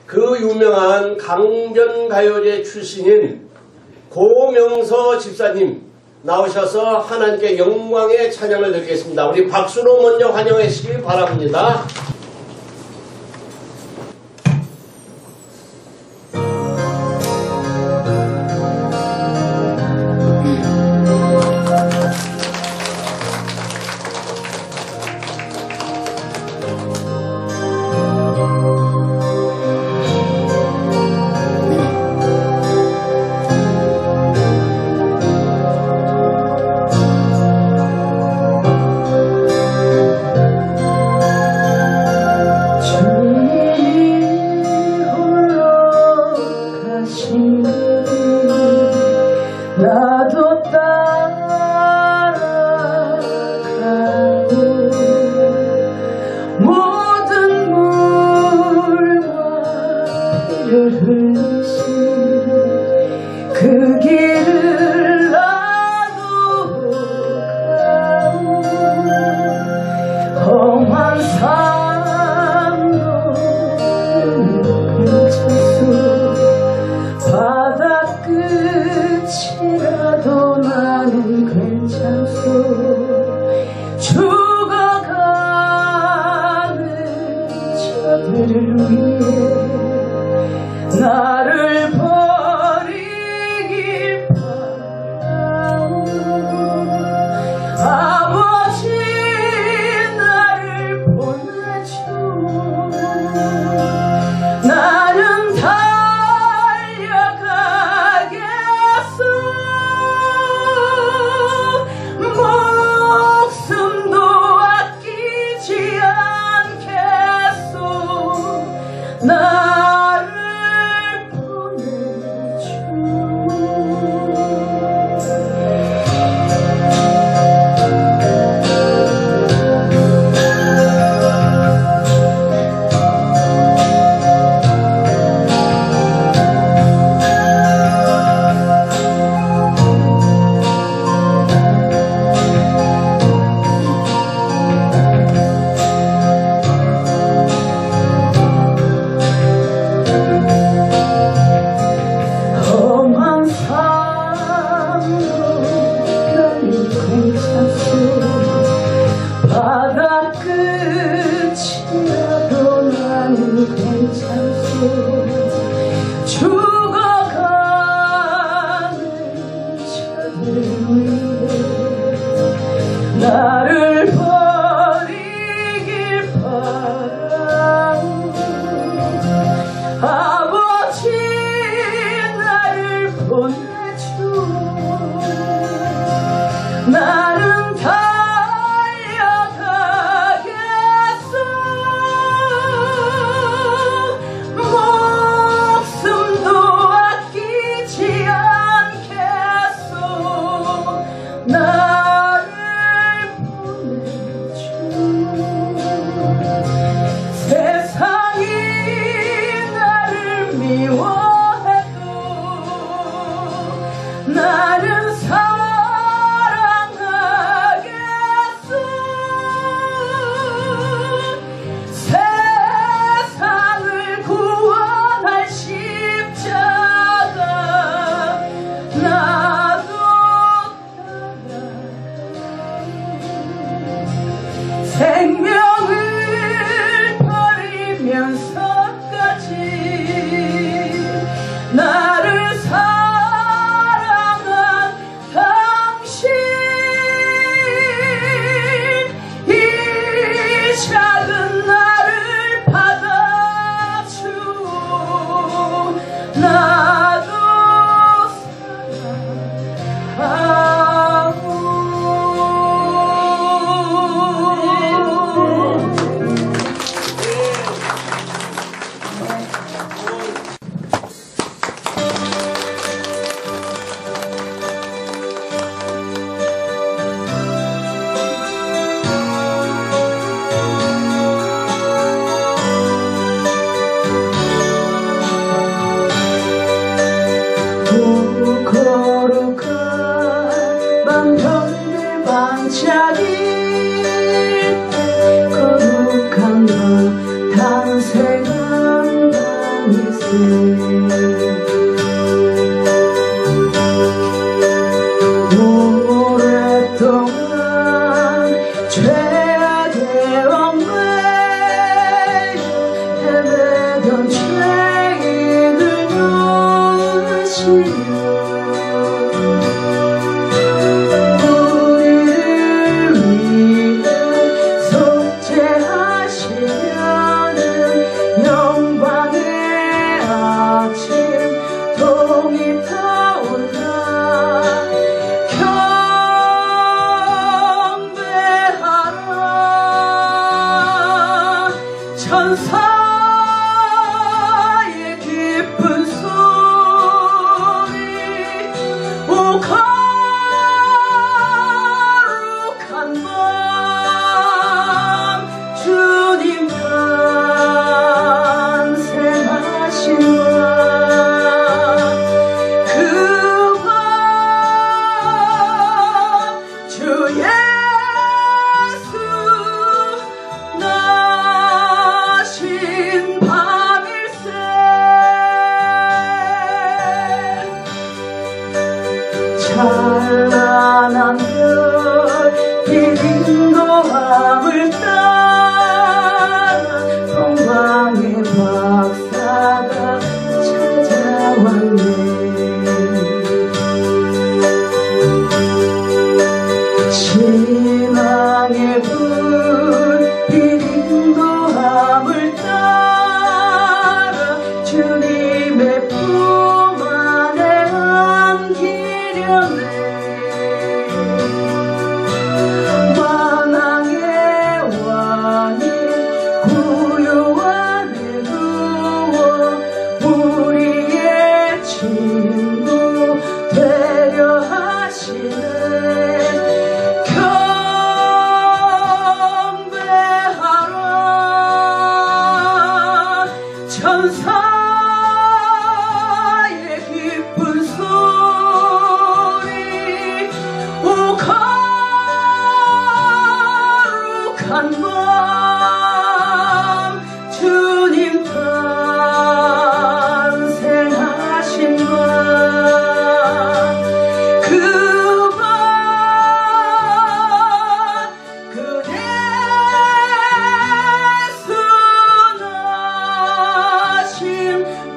그 유명한 강변가요제 출신인 고명서 집사님 나오셔서 하나님께 영광의 찬양을 드리겠습니다. 우리 박수로 먼저 환영해 주시기 바랍니다. 나도 따라가고 모든 물과 피를 흘리신 그 길을 나도 가고 험한 삶도 괜찮소 바다 끝이라도 나는 괜찮소 죽어가는 자들을 위해 나를 버리길 바라오 아버지 나를 보내줘 나는 목숨도 아끼지 않겠소 나를 보내줘 험한 삶도 나는 괜찮소 바다 끝이라도 나는 괜찮소 죽어가는 자들을 위해 나를 버리길 바라오 아버지 나를 보내줘 나는 달려가겠어 목숨도 아끼지 않겠소 나를 보내줘 세상이 나를 오랫동안 죄악의 얽매여 헤매던 죄인을 누시며 우리를 위해 속죄하시려는 영광의 아침 동이 타올라 경배하라. 천사의 기쁜 소리 오 거룩한 밤 주님 탄생하신 밤 그 밤 주 예수 나신 밤일세. 찬란한 별빛 인도함을 따라 동방의 박사가 찾아왔네. 신앙의 불빛 인도함을 따라 주님의 품 안에 안기려네. 만왕의 왕이 구유 안에 누워 우리의 친구 되려 하시네. 경배하라. 천사의 기쁜 소리 오 거룩한 밤 주님 탄생하신 밤 그 밤 그 예수 나신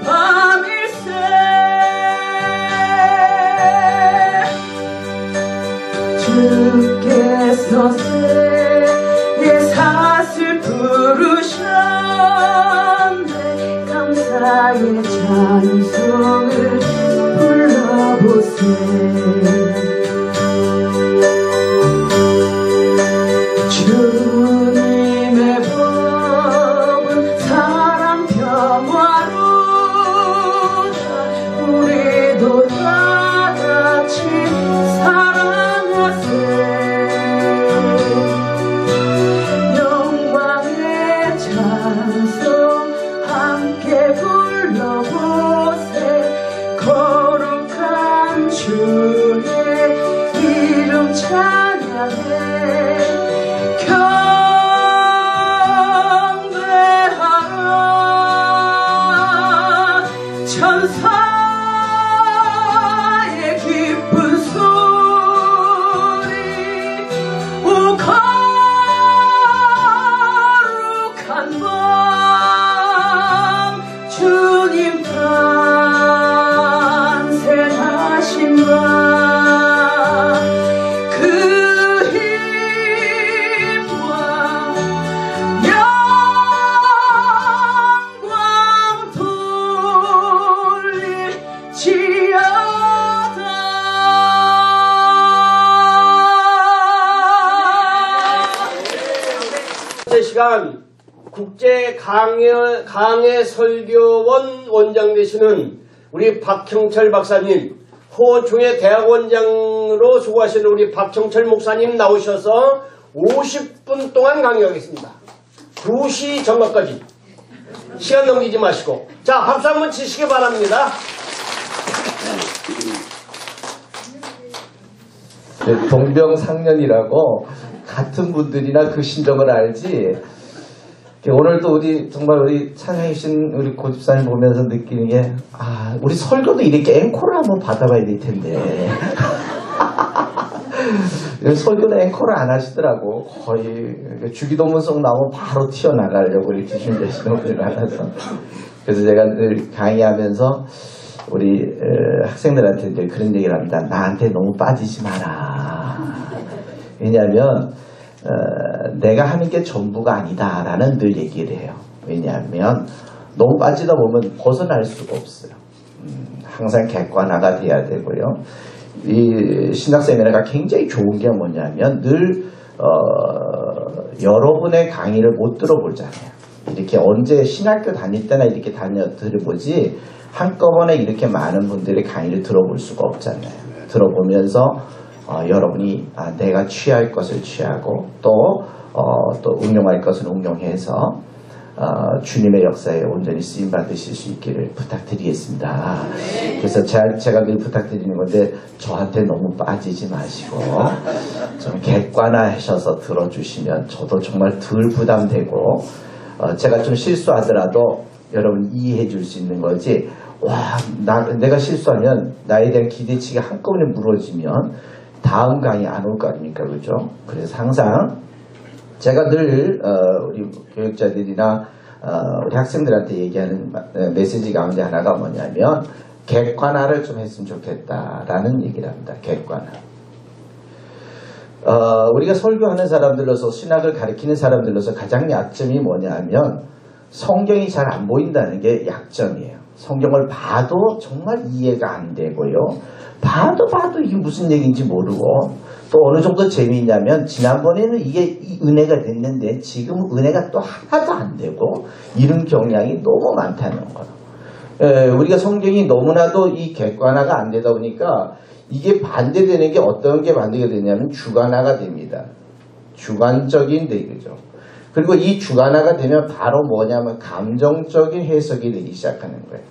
밤일세. 주께서 새의 사슬 부르셨네. 감사의 찬송을 불러보세. 주님의 법은 사랑 평화로다. 우리도 다같이 사랑하세. 영광의 찬송 함께 불러보세. 거룩한 주의 이름 찬양해. 경배하라. 천사의 기쁜 소리 오 거룩한 밤 주님 탄생하신 밤 그 힘과 영광 돌릴지어다. 이 시간 국제 강해 설교원 원장 되시는 우리 박형철 박사님, 호중의 대학원장으로 수고하시는 우리 박형철 목사님 나오셔서 50분 동안 강의하겠습니다. 2시 전까지 시간 넘기지 마시고. 자, 박수 한번 치시기 바랍니다. 동병상련이라고 같은 분들이나 그 심정을 알지 오늘 또 정말 우리 찬양이신 우리 고집사님 보면서 느끼는 게, 우리 설교도 이렇게 앵콜을 한번 받아봐야 될 텐데. 설교는 앵콜을 안 하시더라고. 거의 주기도문송 나오면 바로 튀어나가려고 이렇게 준비하시는 분이 많아서. 그래서 제가 늘 강의하면서 우리 학생들한테 늘 그런 얘기를 합니다. 나한테 너무 빠지지 마라. 왜냐하면 내가 하는 게 전부가 아니다라는 늘 얘기를 해요. 왜냐하면 너무 빠지다 보면 벗어날 수가 없어요. 항상 객관화가 돼야 되고요. 이 신학 세미나가 굉장히 좋은 게 뭐냐면 늘 여러분의 강의를 못 들어보잖아요. 이렇게 언제 신학교 다닐 때나 이렇게 들어보지 한꺼번에 이렇게 많은 분들의 강의를 들어볼 수가 없잖아요. 들어보면서 여러분이 내가 취할 것을 취하고 또 응용할 것을 응용해서 주님의 역사에 온전히 쓰임 받으실 수 있기를 부탁드리겠습니다. 그래서 제가 늘 부탁드리는 건데 저한테 너무 빠지지 마시고 좀 객관화하셔서 들어주시면 저도 정말 덜 부담되고 제가 좀 실수하더라도 여러분 이해해 줄 수 있는 거지. 내가 실수하면 나에 대한 기대치가 한꺼번에 무너지면 다음 강의 안 올 거 아닙니까? 그죠? 그래서 항상 제가 늘 우리 교육자들이나 우리 학생들한테 얘기하는 메시지 가운데 하나가 뭐냐면 객관화를 좀 했으면 좋겠다라는 얘기를 합니다. 객관화. 우리가 설교하는 사람들로서 신학을 가르치는 사람들로서 가장 약점이 뭐냐면 성경이 잘 안 보인다는 게 약점이에요. 성경을 봐도 정말 이해가 안 되고요. 봐도 이게 무슨 얘기인지 모르고 또 어느 정도 재미있냐면 지난번에는 이게 은혜가 됐는데 지금 은혜가 또 하나도 안 되고 이런 경향이 너무 많다는 거예요. 우리가 성경이 너무나도 이 객관화가 안 되다 보니까 이게 반대되는 게 어떤 게 반대가 되냐면 주관화가 됩니다. 주관적인 되죠. 그리고 이 주관화가 되면 바로 뭐냐면 감정적인 해석이 되기 시작하는 거예요.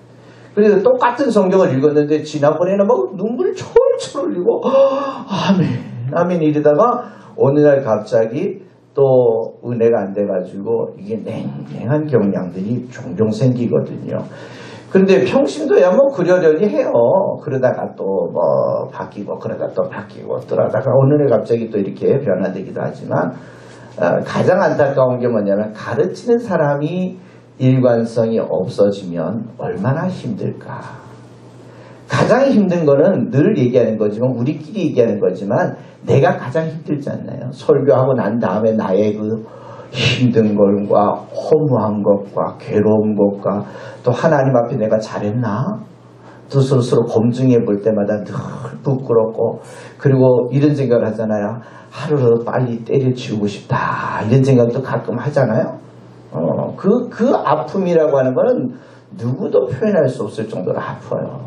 그래서 똑같은 성경을 읽었는데 지난번에는 막 눈물이 철철 흘리고 아멘 이러다가 어느 날 갑자기 또 은혜가 안 돼가지고 이게 냉랭한 경향들이 종종 생기거든요. 그런데 평신도야 뭐 그러려니 해요. 그러다가 또 뭐 바뀌고 그러다가 또 바뀌고 그러다가 어느 날 갑자기 또 이렇게 변화되기도 하지만 가장 안타까운 게 뭐냐면 가르치는 사람이 일관성이 없어지면 얼마나 힘들까. 가장 힘든 거는 늘 얘기하는 거지만 우리끼리 얘기하는 거지만 내가 가장 힘들지 않나요? 설교하고 난 다음에 나의 그 힘든 것과 허무한 것과 괴로운 것과 또 하나님 앞에 내가 잘했나? 또 스스로 검증해 볼 때마다 늘 부끄럽고 그리고 이런 생각을 하잖아요. 하루라도 빨리 때려치우고 싶다. 이런 생각도 가끔 하잖아요. 그 아픔이라고 하는 거는 누구도 표현할 수 없을 정도로 아파요.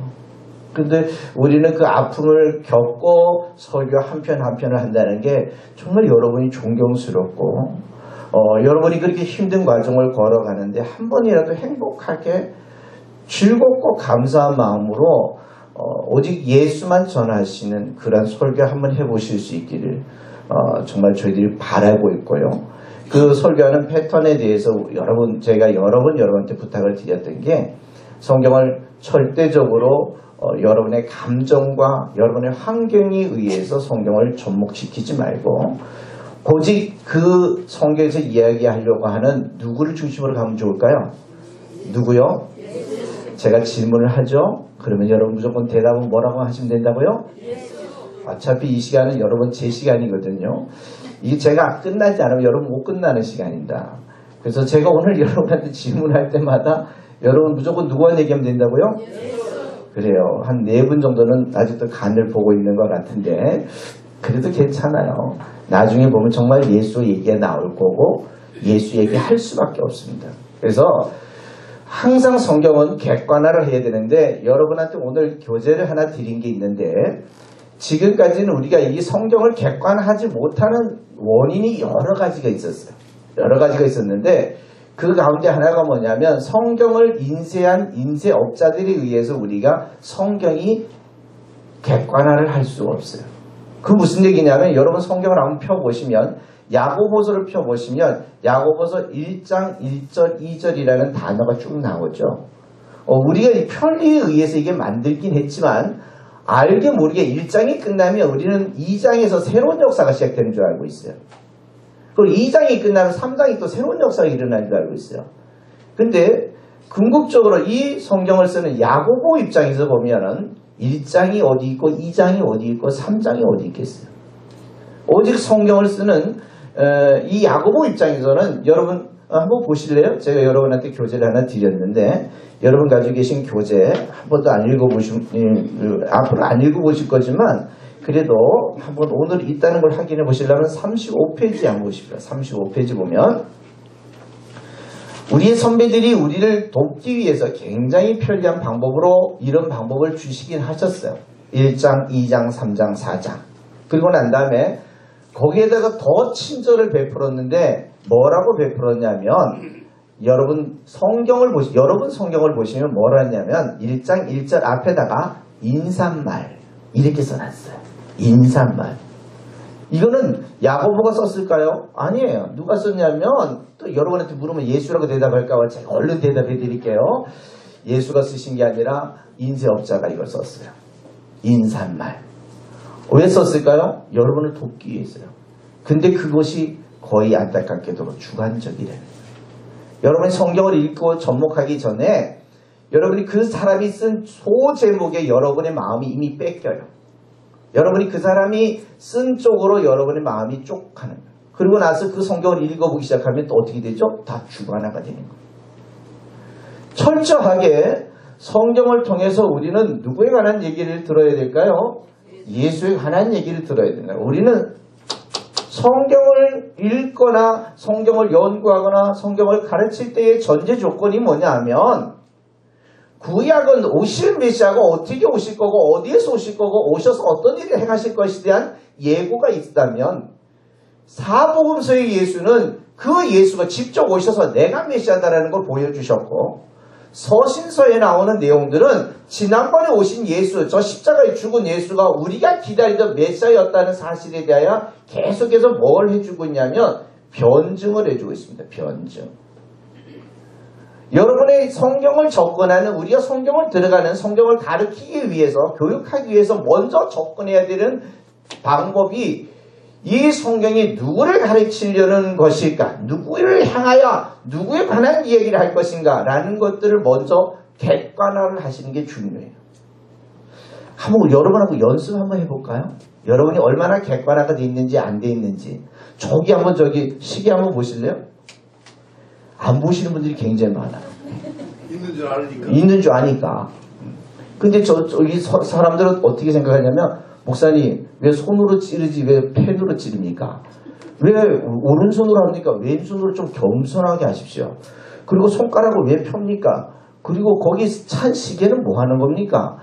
근데 우리는 그 아픔을 겪고 설교 한 편 한 편을 한다는 게 정말 여러분이 존경스럽고 여러분이 그렇게 힘든 과정을 걸어가는데 한 번이라도 행복하게 즐겁고 감사한 마음으로 오직 예수만 전하시는 그런 설교 한번 해보실 수 있기를 정말 저희들이 바라고 있고요. 그 설교하는 패턴에 대해서 제가 여러분한테 부탁을 드렸던 게 성경을 절대적으로 여러분의 감정과 여러분의 환경에 의해서 성경을 접목시키지 말고 오직 그 성경에서 이야기하려고 하는 누구를 중심으로 가면 좋을까요? 누구요? 제가 질문을 하죠. 그러면 여러분 무조건 대답은 뭐라고 하시면 된다고요? 어차피 이 시간은 여러분 제 시간이거든요. 이게 제가 끝나지 않으면 여러분 못 끝나는 시간입니다. 그래서 제가 오늘 여러분한테 질문할 때마다 여러분 무조건 누구한테 얘기하면 된다고요? 그래요. 한 4분 정도는 아직도 간을 보고 있는 것 같은데 그래도 괜찮아요. 나중에 보면 정말 예수 얘기가 나올 거고 예수 얘기할 수밖에 없습니다. 그래서 항상 성경은 객관화를 해야 되는데 여러분한테 오늘 교재를 하나 드린 게 있는데 지금까지는 우리가 이 성경을 객관화하지 못하는 원인이 여러 가지가 있었어요. 여러 가지가 있었는데 그 가운데 하나가 뭐냐면 성경을 인쇄한 인쇄업자들에 의해서 우리가 성경이 객관화를 할 수가 없어요. 그 무슨 얘기냐면 여러분 성경을 한번 펴보시면 야고보서를 펴보시면 야고보서 1장 1절 2절이라는 단어가 쭉 나오죠. 우리가 이 편리에 의해서 이게 만들긴 했지만 알게 모르게 1장이 끝나면 우리는 2장에서 새로운 역사가 시작되는 줄 알고 있어요. 그리고 2장이 끝나면 3장이 또 새로운 역사가 일어나는 줄 알고 있어요. 근데 궁극적으로 이 성경을 쓰는 야고보 입장에서 보면은 1장이 어디 있고 2장이 어디 있고 3장이 어디 있겠어요. 오직 성경을 쓰는 이 야고보 입장에서는 여러분 한번 보실래요? 제가 여러분한테 교재를 하나 드렸는데 여러분 가지고 계신 교재 한 번도 안 앞으로 안 읽어보실 거지만 그래도 한번 오늘 있다는 걸 확인해 보시려면 35페이지 한번 보십시오. 35페이지 보면 우리의 선배들이 우리를 돕기 위해서 굉장히 편리한 방법으로 이런 방법을 주시긴 하셨어요. 1장, 2장, 3장, 4장. 그리고 난 다음에 거기에다가 더 친절을 베풀었는데 뭐라고 베풀었냐면 여러분 성경을 보시면 뭐라 했냐면 1장 1절 앞에다가 인사말 이렇게 써놨어요. 인사말. 이거는 야고보가 썼을까요? 아니에요. 누가 썼냐면 또 여러분한테 물으면 예수라고 대답할까봐 제가 얼른 대답해 드릴게요. 예수가 쓰신 게 아니라 인쇄업자가 이걸 썼어요. 인사말. 왜 썼을까요? 여러분을 돕기 위해서요. 근데 그것이 거의 안타깝게도 주관적이래요. 여러분이 성경을 읽고 접목하기 전에 여러분이 그 사람이 쓴 소제목에 여러분의 마음이 이미 뺏겨요. 여러분이 그 사람이 쓴 쪽으로 여러분의 마음이 쪽 가는 거예요. 그리고 나서 그 성경을 읽어보기 시작하면 또 어떻게 되죠? 다 주관화가 되는 거예요. 철저하게 성경을 통해서 우리는 누구에 관한 얘기를 들어야 될까요? 예수에 관한 얘기를 들어야 된다. 우리는 성경을 읽거나 성경을 연구하거나 성경을 가르칠 때의 전제 조건이 뭐냐 하면 구약은 오실 메시아가 어떻게 오실 거고 어디에서 오실 거고 오셔서 어떤 일을 행하실 것에 대한 예고가 있다면 사복음서의 예수는 그 예수가 직접 오셔서 내가 메시아다라는 걸 보여주셨고 서신서에 나오는 내용들은 지난번에 오신 예수, 저 십자가에 죽은 예수가 우리가 기다리던 메시아였다는 사실에 대하여 계속해서 뭘 해주고 있냐면 변증을 해주고 있습니다. 변증. 여러분의 성경을 접근하는 우리가 성경을 들어가는 성경을 가르치기 위해서 교육하기 위해서 먼저 접근해야 되는 방법이 이 성경이 누구를 가르치려는 것일까? 누구를 향하여 누구에 관한 이야기를 할 것인가? 라는 것들을 먼저 객관화를 하시는 게 중요해요. 한번 여러분하고 연습 한번 해볼까요? 여러분이 얼마나 객관화가 돼 있는지 안 돼 있는지. 시계 한번 보실래요? 안 보시는 분들이 굉장히 많아요. 있는 줄 아니까. 근데 이 사람들은 어떻게 생각하냐면 목사님 왜 손으로 찌르지 왜 펜으로 찌릅니까? 왜 오른손으로 합니까? 왼손으로 좀 겸손하게 하십시오. 그리고 손가락을 왜 펴니까? 그리고 거기 찬 시계는 뭐 하는 겁니까?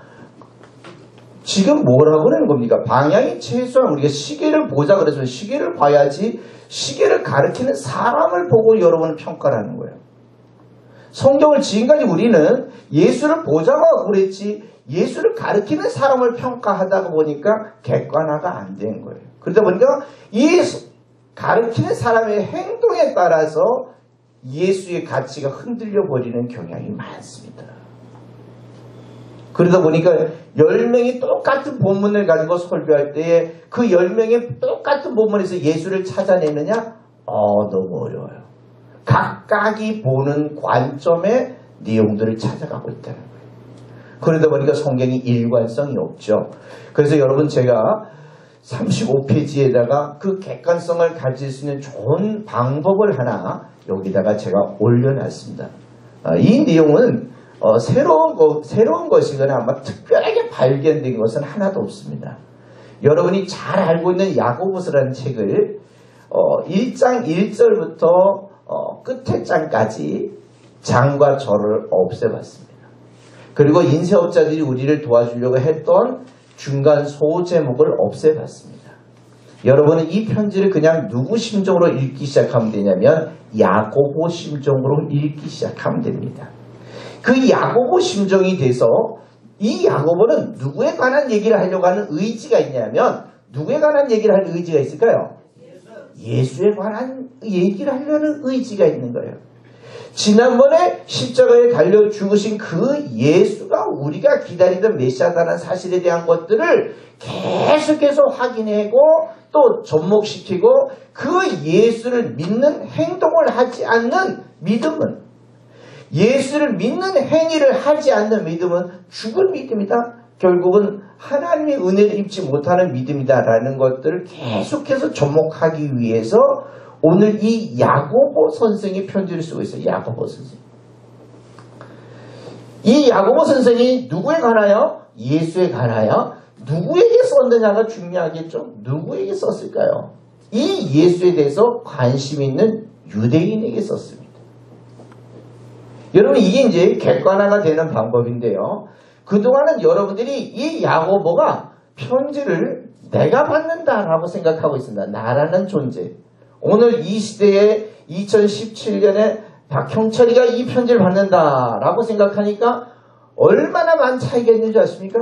지금 뭐라고 그러는 겁니까? 방향이 최소한 우리가 시계를 보자 그래서 시계를 봐야지 시계를 가리키는 사람을 보고 여러분은 평가를 하는 거예요. 성경을 지금까지 우리는 예수를 보자고 그랬지 예수를 가리키는 사람을 평가하다가 보니까 객관화가 안 된 거예요. 그러다 보니까 이 가리키는 사람의 행동에 따라서 예수의 가치가 흔들려 버리는 경향이 많습니다. 그러다 보니까 10명이 똑같은 본문을 가지고 설교할 때에 그 10명의 똑같은 본문에서 예수를 찾아내느냐? 너무 어려워요. 각각이 보는 관점의 내용들을 찾아가고 있다는 거예요. 그러다 보니까 성경이 일관성이 없죠. 그래서 여러분 제가 35페이지에다가 그 객관성을 가질 수 있는 좋은 방법을 하나 여기다가 제가 올려놨습니다. 이 내용은 새로운 것이거나 아마 특별하게 발견된 것은 하나도 없습니다. 여러분이 잘 알고 있는 야고보서라는 책을 1장 1절부터 끝에 장까지 장과 절을 없애봤습니다. 그리고 인쇄업자들이 우리를 도와주려고 했던 중간 소제목을 없애봤습니다. 여러분은 이 편지를 그냥 누구 심정으로 읽기 시작하면 되냐면 야고보 심정으로 읽기 시작하면 됩니다. 그 야고보 심정이 돼서 이 야고보는 누구에 관한 얘기를 하려고 하는 의지가 있냐면 누구에 관한 얘기를 할 의지가 있을까요? 예수에 관한 얘기를 하려는 의지가 있는 거예요. 지난번에 십자가에 달려 죽으신 그 예수가 우리가 기다리던 메시아다라는 사실에 대한 것들을 계속해서 확인하고 또 접목시키고 그 예수를 믿는 행동을 하지 않는 믿음은, 예수를 믿는 행위를 하지 않는 믿음은 죽을 믿음이다. 결국은 하나님의 은혜를 입지 못하는 믿음이다라는 것들을 계속해서 접목하기 위해서 오늘 이 야고보 선생이 편지를 쓰고 있어요. 야고보 선생. 이 야고보 선생이 누구에 관하여? 예수에 관하여 누구에게 썼느냐가 중요하겠죠. 누구에게 썼을까요? 이 예수에 대해서 관심 있는 유대인에게 썼습니다. 여러분, 이게 이제 객관화가 되는 방법인데요. 그동안은 여러분들이 이 야고보가 편지를 내가 받는다라고 생각하고 있습니다. 나라는 존재. 오늘 이 시대에 2017년에 박형철이가 이 편지를 받는다라고 생각하니까 얼마나 많은 차이가 있는 줄 아십니까?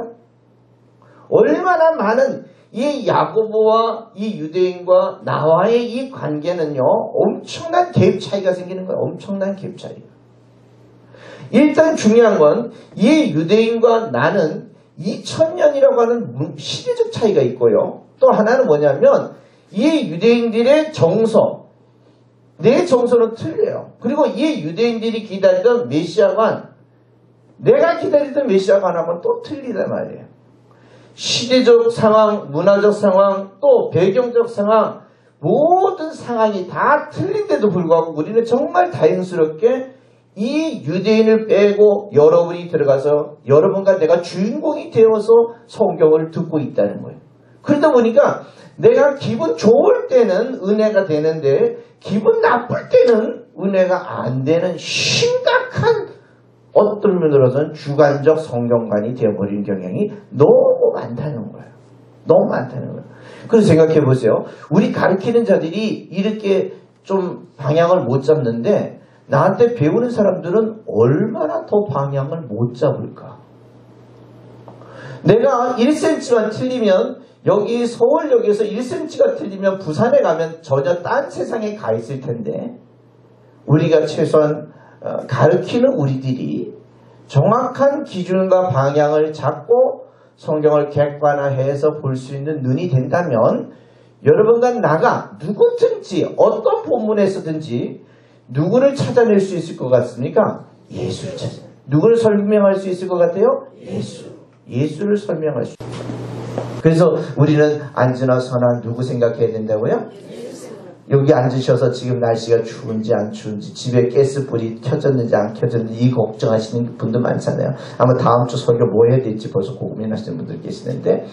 얼마나 많은 이 야고보와 이 유대인과 나와의 이 관계는요, 엄청난 갭 차이가 생기는 거예요. 엄청난 갭 차이. 일단 중요한 건 이 유대인과 나는 2000년이라고 하는 시대적 차이가 있고요. 또 하나는 뭐냐면 이 유대인들의 정서, 내 정서는 틀려요. 그리고 이 유대인들이 기다리던 메시아관, 내가 기다리던 메시아관하고는 또 틀리단 말이에요. 시대적 상황, 문화적 상황, 또 배경적 상황, 모든 상황이 다 틀린데도 불구하고 우리는 정말 다행스럽게 이 유대인을 빼고 여러분이 들어가서 여러분과 내가 주인공이 되어서 성경을 듣고 있다는 거예요. 그러다 보니까 내가 기분 좋을 때는 은혜가 되는데 기분 나쁠 때는 은혜가 안 되는 심각한, 어떤 면으로서는 주관적 성경관이 되어버린 경향이 너무 많다는 거예요. 너무 많다는 거예요. 그래서 생각해 보세요. 우리 가르치는 자들이 이렇게 좀 방향을 못 잡는데 나한테 배우는 사람들은 얼마나 더 방향을 못 잡을까. 내가 1cm만 틀리면, 여기 서울역에서 1cm가 틀리면 부산에 가면 전혀 딴 세상에 가 있을 텐데, 우리가 최소한 가르치는 우리들이 정확한 기준과 방향을 잡고 성경을 객관화해서 볼 수 있는 눈이 된다면 여러분과 나가 누구든지 어떤 본문에서든지 누구를 찾아낼 수 있을 것 같습니까? 예수를 찾아. 누구를 설명할 수 있을 것 같아요? 예수. 예수를 설명할 수 있어요. 그래서 우리는 안주나 선아 누구 생각해야 된다고요? 여기 앉으셔서 지금 날씨가 추운지 안 추운지, 집에 가스불이 켜졌는지 안 켜졌는지 이 걱정하시는 분들 많잖아요. 아마 다음 주 설교 뭐 해야 될지 벌써 고민하시는 분들 계시는데,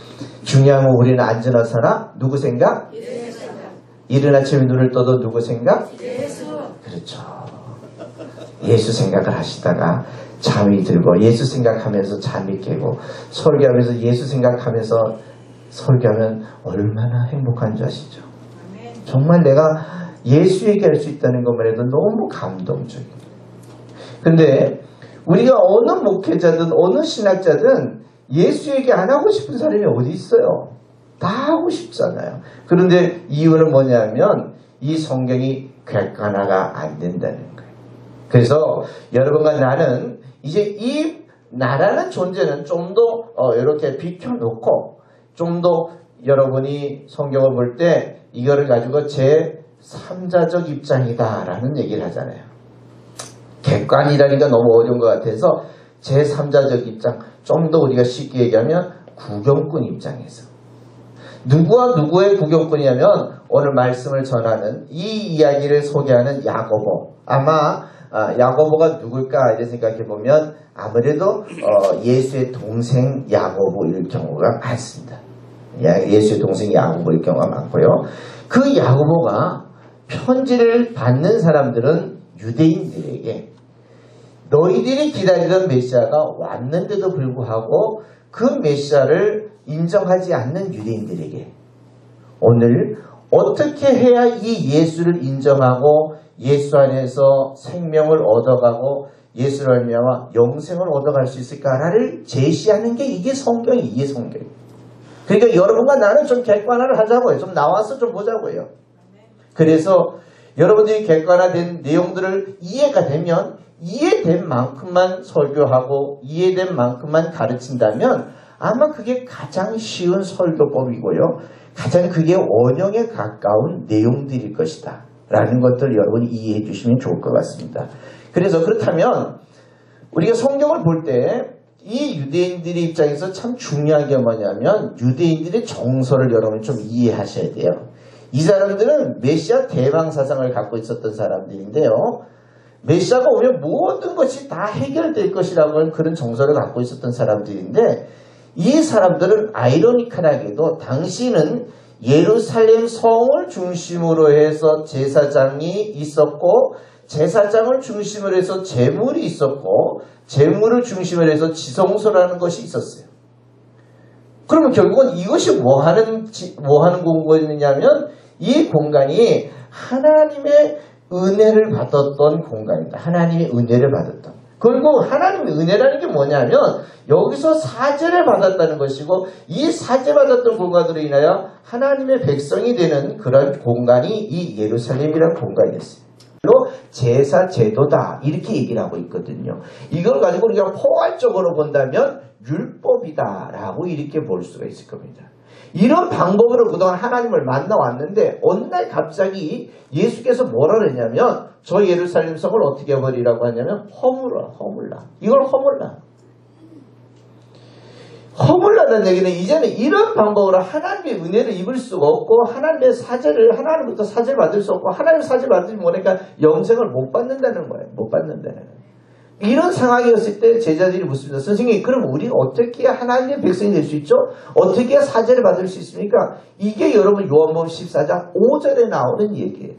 중요한 건 우리는 안주나 선아 누구 생각? 이른 아침에 눈을 떠도 누구 생각? 그렇죠. 예수 생각을 하시다가 잠이 들고, 예수 생각하면서 잠이 깨고, 설교하면서 예수 생각하면서 설교하면 얼마나 행복한 줄 아시죠? 정말 내가 예수 얘기할 수 있다는 것만 해도 너무 감동적이에요. 근데 우리가 어느 목회자든 어느 신학자든 예수 얘기 안 하고 싶은 사람이 어디 있어요? 다 하고 싶잖아요. 그런데 이유는 뭐냐면 이 성경이 객관화가 안 된다는 거예요. 그래서 여러분과 나는 이제 이 나라는 존재는 좀 더 이렇게 비켜놓고 좀 더 여러분이 성경을 볼 때 이거를 가지고 제3자적 입장이다라는 얘기를 하잖아요. 객관이라기가 너무 어려운 것 같아서 제3자적 입장, 좀 더 우리가 쉽게 얘기하면 구경꾼 입장에서. 누구와 누구의 구경꾼이냐면 오늘 말씀을 전하는 이 이야기를 소개하는 야고보. 아마 야고보가 누굴까 이렇게 생각해보면 아무래도 예수의 동생 야고보일 경우가 많습니다. 예수의 동생 야고보일 경우가 많고요. 그 야고보가 편지를 받는 사람들은 유대인들에게 너희들이 기다리던 메시아가 왔는데도 불구하고 그 메시아를 인정하지 않는 유대인들에게 오늘 어떻게 해야 이 예수를 인정하고 예수 안에서 생명을 얻어가고 예수를 알미암아 영생을 얻어갈 수 있을까를 제시하는 게 이게 성경이에요. 이게 성경이에요. 그러니까 여러분과 나는 좀 객관화를 하자고요. 좀 나와서 좀 보자고요. 그래서 여러분들이 객관화된 내용들을 이해가 되면 이해된 만큼만 설교하고 이해된 만큼만 가르친다면 아마 그게 가장 쉬운 설교법이고요. 가장 그게 원형에 가까운 내용들일 것이다 라는 것들을 여러분이 이해해 주시면 좋을 것 같습니다. 그래서 그렇다면 우리가 성경을 볼 때 이 유대인들의 입장에서 참 중요한 게 뭐냐면 유대인들의 정서를 여러분이 좀 이해하셔야 돼요. 이 사람들은 메시아 대방 사상을 갖고 있었던 사람들인데요. 메시아가 오면 모든 것이 다 해결될 것이라고 하는 그런 정서를 갖고 있었던 사람들인데 이 사람들은 아이러니컬하게도 당시는 예루살렘 성을 중심으로 해서 제사장이 있었고 제사장을 중심으로 해서 제물이 있었고 제물을 중심으로 해서 지성소라는 것이 있었어요. 그러면 결국은 이것이 뭐 하는 공간이냐면 이 공간이 하나님의 은혜를 받았던 공간입니다. 하나님의 은혜를 받았던. 그리고 하나님의 은혜라는 게 뭐냐면 여기서 사죄를 받았다는 것이고 이 사죄받았던 공간으로 인하여 하나님의 백성이 되는 그런 공간이 이 예루살렘이라는 공간이었어요. 제사 제도다 이렇게 얘기를 하고 있거든요. 이걸 가지고 우리가 포괄적으로 본다면 율법이다라고 이렇게 볼 수가 있을 겁니다. 이런 방법으로 그동안 하나님을 만나왔는데 어느 날 갑자기 예수께서 뭐라 그랬냐면 저 예루살렘 성을 어떻게 해버리라고 하냐면 허물라. 이걸 허물라. 허물라는 얘기는 이제는 이런 방법으로 하나님의 은혜를 입을 수가 없고 하나님의 사죄를 하나님부터 사죄를 받을 수 없고 하나님의 사죄를 받지 못하니까 영생을 못 받는다는 거예요. 못 받는다는 거예요. 이런 상황이었을 때 제자들이 묻습니다. 선생님 그럼 우리가 어떻게 하나님의 백성이 될 수 있죠? 어떻게 사죄를 받을 수 있습니까? 이게 여러분 요한복음 14장 5절에 나오는 얘기예요.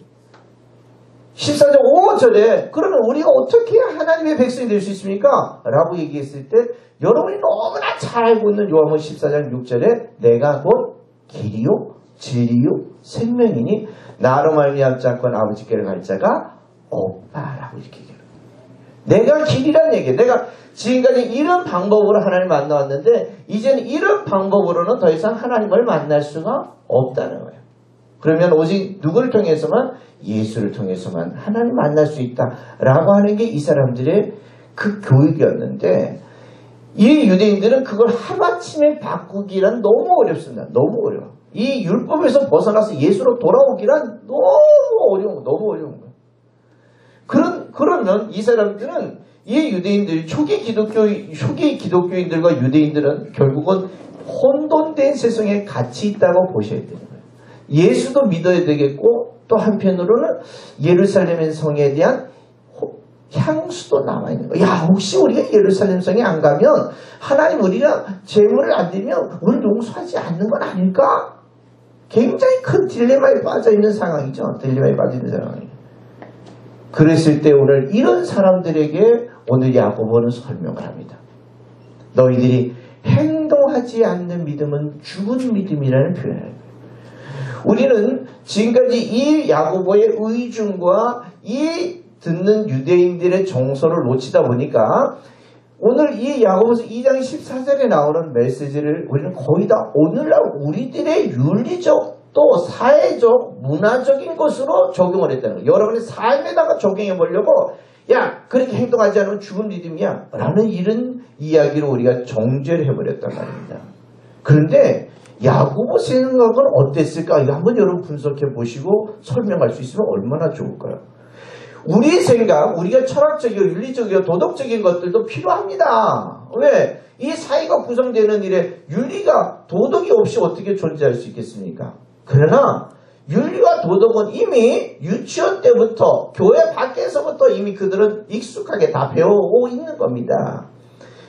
14장 5절에 그러면 우리가 어떻게 하나님의 백성이 될 수 있습니까? 라고 얘기했을 때 여러분이 너무나 잘 알고 있는 요한복음 14장 6절에 내가 곧 길이요 진리요 생명이니 나로 말미암지 않고는 아버지께로 갈 자가 없다라고 이렇게 얘기해요. 내가 길이란 얘기예요. 내가 지금까지 이런 방법으로 하나님을 만나왔는데 이제는 이런 방법으로는 더 이상 하나님을 만날 수가 없다는 거예요. 그러면 오직 누구를 통해서만? 예수를 통해서만 하나님을 만날 수 있다라고 하는 게 이 사람들의 그 교육이었는데 이 유대인들은 그걸 하루아침에 바꾸기란 너무 어렵습니다. 너무 어려워. 이 율법에서 벗어나서 예수로 돌아오기란 너무 어려운 거예요. 그러면 이 사람들은 이 유대인들 초기 기독교인들과 유대인들은 결국은 혼돈된 세상에 같이 있다고 보셔야 되는 거예요. 예수도 믿어야 되겠고 또 한편으로는 예루살렘 성에 대한 향수도 남아있는 거예요. 야 혹시 우리가 예루살렘 성에 안 가면 하나님 우리가 제물을 안 드리면 우리를 용서하지 않는 건 아닐까? 굉장히 큰 딜레마에 빠져있는 상황이죠. 딜레마에 빠져있는 상황이에요. 그랬을 때 오늘 이런 사람들에게 오늘 야고보는 설명을 합니다. 너희들이 행동하지 않는 믿음은 죽은 믿음이라는 표현을 해요. 우리는 지금까지 이 야고보의 의중과 이 듣는 유대인들의 정서를 놓치다 보니까 오늘 이 야고보서 2장 14절에 나오는 메시지를 우리는 거의 다 오늘날 우리들의 윤리적 또 사회적 문화적인 것으로 적용을 했다는 거예요. 여러분의 삶에다가 적용해 보려고 야 그렇게 행동하지 않으면 죽은 믿음이야 라는 이런 이야기로 우리가 정죄를 해버렸단 말입니다. 그런데 야고보 생각은 어땠을까? 이거 한번 여러분 분석해 보시고 설명할 수 있으면 얼마나 좋을까요? 우리 생각, 우리가 철학적이고 윤리적이고 도덕적인 것들도 필요합니다. 왜? 이 사회가 구성되는 일에 윤리가 도덕이 없이 어떻게 존재할 수 있겠습니까? 그러나 윤리와 도덕은 이미 유치원 때부터 교회 밖에서부터 이미 그들은 익숙하게 다 배워오고 있는 겁니다.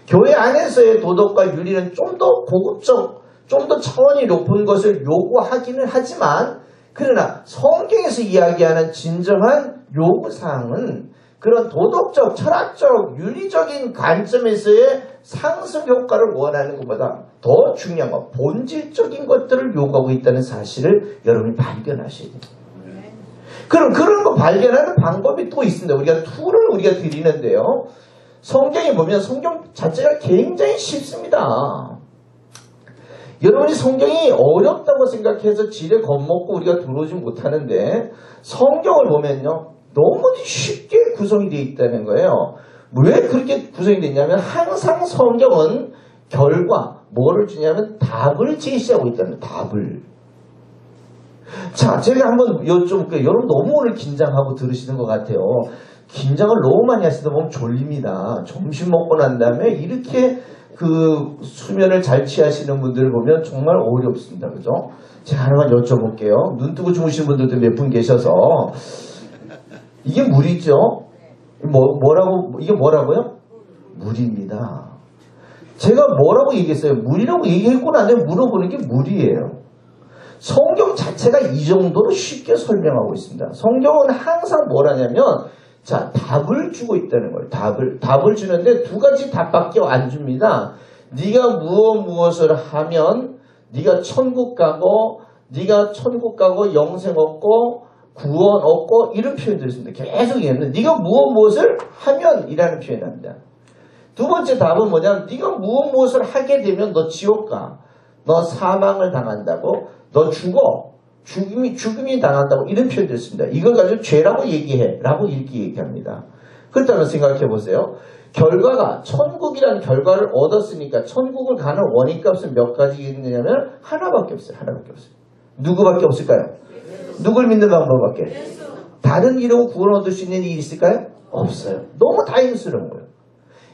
교회 안에서의 도덕과 윤리는 좀 더 고급적 좀 더 차원이 높은 것을 요구하기는 하지만 그러나 성경에서 이야기하는 진정한 요구사항은 그런 도덕적, 철학적, 윤리적인 관점에서의 상승 효과를 원하는 것보다 더 중요한 것, 본질적인 것들을 요구하고 있다는 사실을 여러분이 발견하셔야 됩니다. 그럼 그런 거 발견하는 방법이 또 있습니다. 우리가 툴을 우리가 드리는데요. 성경에 보면 성경 자체가 굉장히 쉽습니다. 여러분이 성경이 어렵다고 생각해서 지레 겁먹고 우리가 들어오지 못하는데 성경을 보면요. 너무 쉽게 구성이 되어 있다는 거예요. 왜 그렇게 구성이 되냐면 항상 성경은 결과, 뭐를 주냐면 답을 제시하고 있다는 답을. 자, 제가 한번 여쭤볼게요. 여러분 너무 오늘 긴장하고 들으시는 것 같아요. 긴장을 너무 많이 하시다 보면 졸립니다. 점심 먹고 난 다음에 이렇게 그 수면을 잘 취하시는 분들 보면 정말 어렵습니다. 그죠? 제가 하나만 여쭤볼게요. 눈 뜨고 주무시는 분들도 몇 분 계셔서 이게 물이죠? 이게 뭐라고요? 물입니다. 제가 뭐라고 얘기했어요? 물이라고 얘기했고 나서 물어보는 게 물이에요. 성경 자체가 이 정도로 쉽게 설명하고 있습니다. 성경은 항상 뭐라냐면 자, 답을 주고 있다는 거예요. 답을 주는데 두 가지 답밖에 안 줍니다. 네가 무엇을 하면 네가 천국 가고 영생 얻고 구원 얻고 이런 표현들이 있습니다. 계속 얘기하는데 네가 무엇을 하면 이라는 표현을 합니다. 두 번째 답은 뭐냐면 네가 무엇을 하게 되면 너 지옥 가. 너 사망을 당한다고. 너 죽어. 죽음이 당한다고 이런 표현도 있습니다. 이걸 가지고 죄라고 얘기해 라고 이렇게 얘기합니다. 그렇다면 생각해 보세요. 결과가 천국이라는 결과를 얻었으니까 천국을 가는 원인값은 몇 가지 있느냐면 하나밖에 없어요. 누구밖에 없을까요? 누굴 믿는 방법밖에. 다른 이름으로 구원 얻을 수 있는 일이 있을까요? 없어요. 너무 다행스러운 거예요.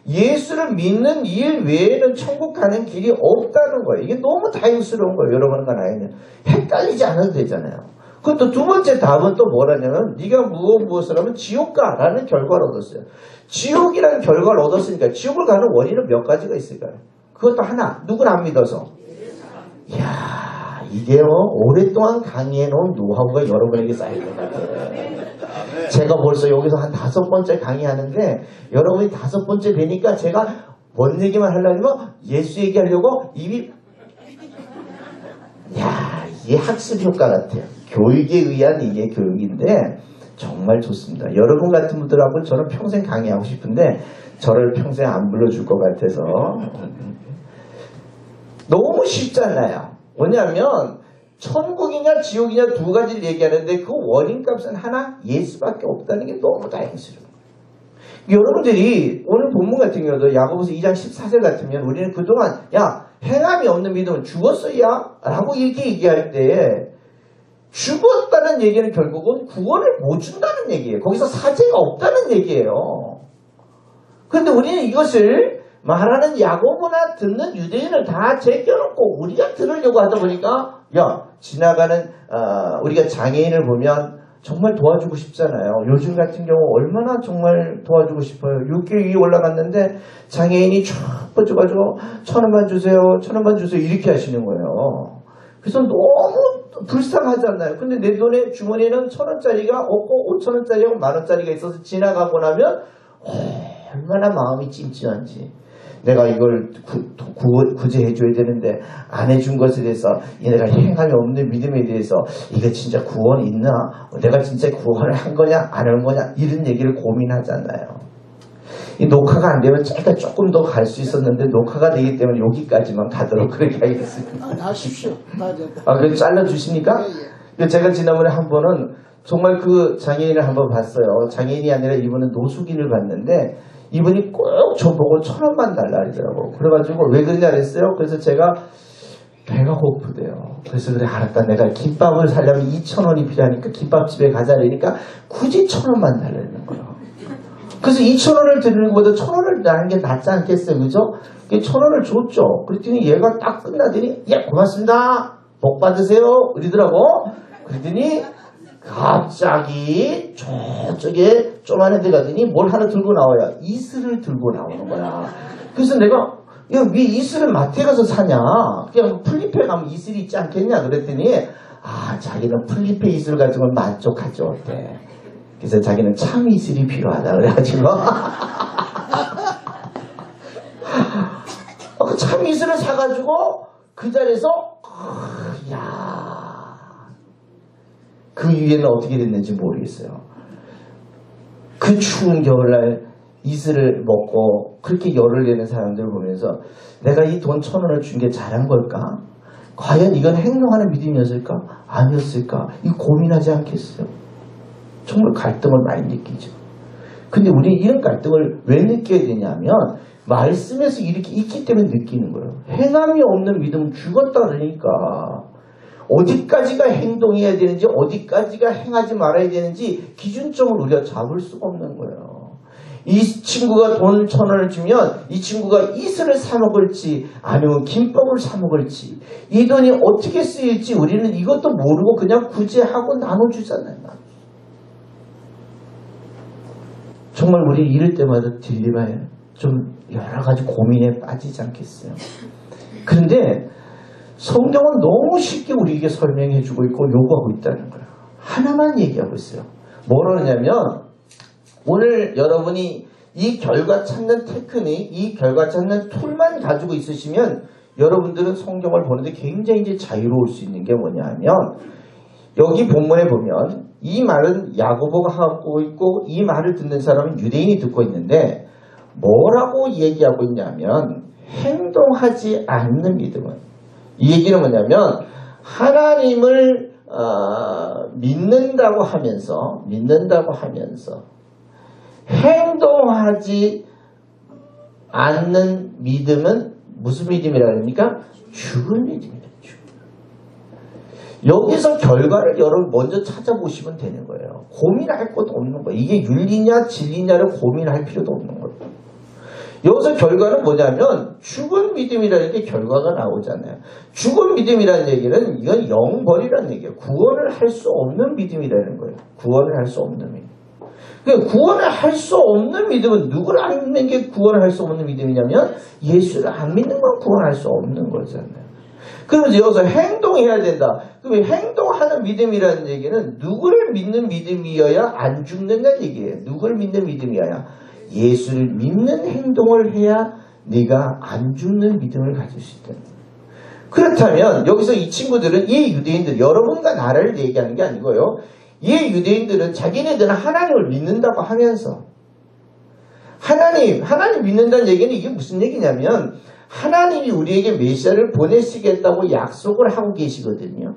예수를 믿는 일 외에는 천국 가는 길이 없다는 거예요. 이게 너무 다행스러운 거예요. 여러분과 나에는. 헷갈리지 않아도 되잖아요. 그것도 두 번째 답은 또 뭐라냐면 네가 무엇을 하면 지옥 가라는 결과를 얻었어요. 지옥이라는 결과를 얻었으니까 지옥을 가는 원인은 몇 가지가 있을까요? 그것도 하나. 누굴 안 믿어서. 이야, 이게요. 오랫동안 강의해놓은 노하우가 여러분에게 쌓일 것 같아요. 제가 벌써 여기서 한 5번째 강의하는데 여러분이 5번째 뵈니까 제가 뭔 얘기만 하려면 예수 얘기하려고 입이 이게 학습 효과 같아요. 교육에 의한 이게 교육인데 정말 좋습니다. 여러분 같은 분들하고 저는 평생 강의하고 싶은데 저를 평생 안 불러줄 것 같아서 너무 쉽잖아요. 뭐냐면 천국이냐 지옥이냐 두 가지를 얘기하는데 그 원인값은 하나 예수밖에 없다는 게 너무 다행스러워요. 여러분들이 오늘 본문 같은 경우도 야고보서 2장 14절 같으면 우리는 그동안 행함이 없는 믿음은 죽었어야 라고 이렇게 얘기할 때 죽었다는 얘기는 결국은 구원을 못 준다는 얘기예요. 거기서 사죄가 없다는 얘기예요. 그런데 우리는 이것을 말하는 야고보나 듣는 유대인을 다 제껴놓고 우리가 들으려고 하다 보니까 지나가는 우리가 장애인을 보면 정말 도와주고 싶잖아요. 요즘 같은 경우 얼마나 정말 도와주고 싶어요. 6개 위에 올라갔는데 장애인이 쫙 뻗어가지고 1,000원만 주세요. 1,000원만 주세요. 이렇게 하시는 거예요. 그래서 너무 불쌍하잖아요. 근데 내 돈에 주머니에는 1,000원짜리가 없고 5,000원짜리하고 10,000원짜리가 있어서 지나가고 나면 얼마나 마음이 찜찜한지. 내가 이걸 구제해줘야 되는데 안 해준 것에 대해서 내가 행함이 없는 믿음에 대해서 이게 진짜 구원이 있나? 내가 진짜 구원을 한 거냐 안 한 거냐 이런 얘기를 고민하잖아요. 이 녹화가 안 되면 조금 더 갈 수 있었는데 녹화가 되기 때문에 여기까지만 가도록 그렇게 하겠습니다. 하십시오. 그래서 잘라주시니까? 제가 지난번에 한 번은 정말 그 장애인을 한번 봤어요. 장애인이 아니라 이분은 노숙인을 봤는데 이분이 꼭 저보고 1,000원만 달라 그러더라고. 그래가지고 왜 그러냐 그랬어요. 그래서 제가 배가 고프대요. 그래서 그래 알았다. 내가 김밥을 사려면 2,000원이 필요하니까 김밥집에 가자 그러니까 굳이 1,000원만 달라는 거예요. 그래서 2,000원을 드리는 것보다 1,000원을 나는 게 낫지 않겠어요. 그죠? 1,000원을 줬죠. 그랬더니 얘가 딱 끝나더니 고맙습니다. 복 받으세요. 이러더라고. 그랬더니 갑자기 저쪽에 조만한 데 가더니 뭘 하나 들고 나와요. 이슬을 들고 나오는 거야. 그래서 내가 왜 이슬을 마트에 가서 사냐. 그냥 풀잎에 가면 이슬이 있지 않겠냐 그랬더니 자기는 풀잎에 이슬 가지고 만족하죠. 어때. 그래서 자기는 참 이슬이 필요하다 그래가지고 그 참 이슬을 사가지고 그 자리에서 그 위에는 어떻게 됐는지 모르겠어요. 그 추운 겨울날 이슬을 먹고 그렇게 열을 내는 사람들을 보면서 내가 이 돈 1,000원을 준 게 잘한 걸까? 과연 이건 행동하는 믿음이었을까? 아니었을까? 이거 고민하지 않겠어요? 정말 갈등을 많이 느끼죠. 근데 우리 이런 갈등을 왜 느껴야 되냐면 말씀에서 이렇게 있기 때문에 느끼는 거예요. 행함이 없는 믿음은 죽었다 그러니까 어디까지가 행동해야 되는지 어디까지가 행하지 말아야 되는지 기준점을 우리가 잡을 수가 없는 거예요. 이 친구가 돈 1,000원을 주면 이 친구가 이슬을 사 먹을지 아니면 김밥을 사 먹을지 이 돈이 어떻게 쓰일지 우리는 이것도 모르고 그냥 구제하고 나눠주잖아요. 정말 우리 이럴 때마다 딜레마에 좀 여러 가지 고민에 빠지지 않겠어요. 그런데 성경은 너무 쉽게 우리에게 설명해 주고 있고 요구하고 있다는 거예요. 하나만 얘기하고 있어요. 뭐라 하냐면 오늘 여러분이 이 결과 찾는 테크닉, 이 결과 찾는 툴만 가지고 있으시면 여러분들은 성경을 보는데 굉장히 이제 자유로울 수 있는 게 뭐냐 하면 여기 본문에 보면 이 말은 야고보가 하고 있고 이 말을 듣는 사람은 유대인이 듣고 있는데 뭐라고 얘기하고 있냐면 행동하지 않는 믿음은 이 얘기는 뭐냐면 하나님을 믿는다고 하면서 행동하지 않는 믿음은 무슨 믿음이라 합니까? 죽은 믿음이다. 여기서 결과를 여러분 먼저 찾아보시면 되는 거예요. 고민할 것도 없는 거예요. 이게 윤리냐 진리냐를 고민할 필요도 없는 거예요. 여기서 결과는 뭐냐면 죽은 믿음이라는 게 결과가 나오잖아요. 죽은 믿음이라는 얘기는 이건 영벌이라는 얘기예요. 구원을 할 수 없는 믿음이라는 거예요. 구원을 할 수 없는 믿음. 그러니까 구원을 할 수 없는 믿음은 누구를 안 믿는 게 구원을 할 수 없는 믿음이냐면 예수를 안 믿는 건 구원할 수 없는 거잖아요. 그러면서 여기서 행동해야 된다. 그럼 행동하는 믿음이라는 얘기는 누구를 믿는 믿음이어야 안 죽는다는 얘기예요. 누구를 믿는 믿음이어야 예수를 믿는 행동을 해야 네가 안 죽는 믿음을 가질 수 있다. 그렇다면 여기서 이 친구들은 이 유대인들 여러분과 나를 얘기하는 게 아니고요. 이 유대인들은 자기네들은 하나님을 믿는다고 하면서 하나님 믿는다는 얘기는 이게 무슨 얘기냐면 하나님이 우리에게 메시아를 보내시겠다고 약속을 하고 계시거든요.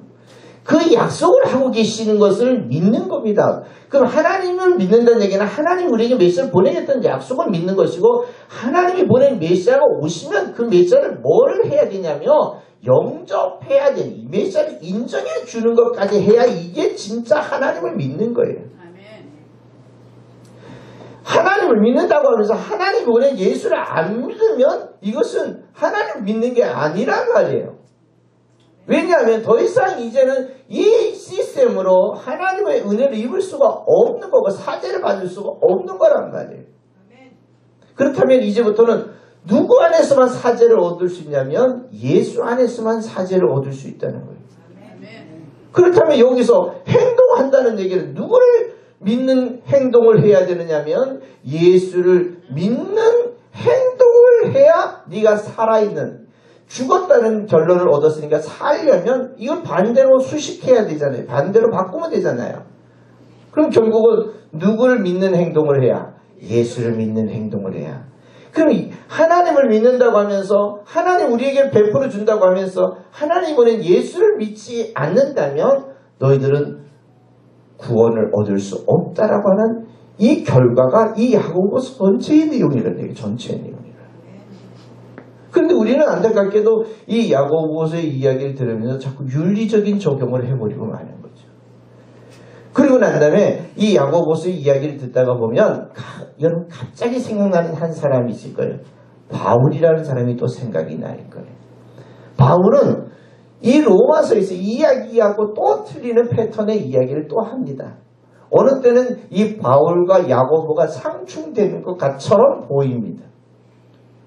그 약속을 하고 계시는 것을 믿는 겁니다. 그럼 하나님을 믿는다는 얘기는 하나님 우리에게 메시아를 보내겠다는 약속을 믿는 것이고 하나님이 보낸 메시아가 오시면 그 메시아를 뭘 해야 되냐면 영접해야 되는 이 메시아를 인정해 주는 것까지 해야 이게 진짜 하나님을 믿는 거예요. 하나님을 믿는다고 하면서 하나님이 보낸 예수를 안 믿으면 이것은 하나님을 믿는 게 아니란 말이에요. 왜냐하면 더 이상 이제는 이 시스템으로 하나님의 은혜를 입을 수가 없는 거고 사죄를 받을 수가 없는 거란 말이에요. 그렇다면 이제부터는 누구 안에서만 사죄를 얻을 수 있냐면 예수 안에서만 사죄를 얻을 수 있다는 거예요. 그렇다면 여기서 행동한다는 얘기는 누구를 믿는 행동을 해야 되느냐면 예수를 믿는 행동을 해야 네가 살아있는 죽었다는 결론을 얻었으니까 살려면 이걸 반대로 수식해야 되잖아요. 반대로 바꾸면 되잖아요. 그럼 결국은 누구를 믿는 행동을 해야? 예수를 믿는 행동을 해야. 그럼 하나님을 믿는다고 하면서 하나님 우리에게 베풀어 준다고 하면서 하나님 보낸 예수를 믿지 않는다면 너희들은 구원을 얻을 수 없다라고 하는 이 결과가 이 야고보서 전체의 내용이라는 얘기예요. 전체의 내용이라. 그런데 우리는 안타깝게도 이 야고보서의 이야기를 들으면서 자꾸 윤리적인 적용을 해버리고 마는 거죠. 그리고 난 다음에 이 야고보서의 이야기를 듣다가 보면 여러분 갑자기 생각나는 한 사람이 있을 거예요. 바울이라는 사람이 또 생각이 날 거예요. 바울은 이 로마서에서 이야기하고 또 틀리는 패턴의 이야기를 또 합니다. 어느 때는 이 바울과 야고보가 상충되는 것처럼 보입니다.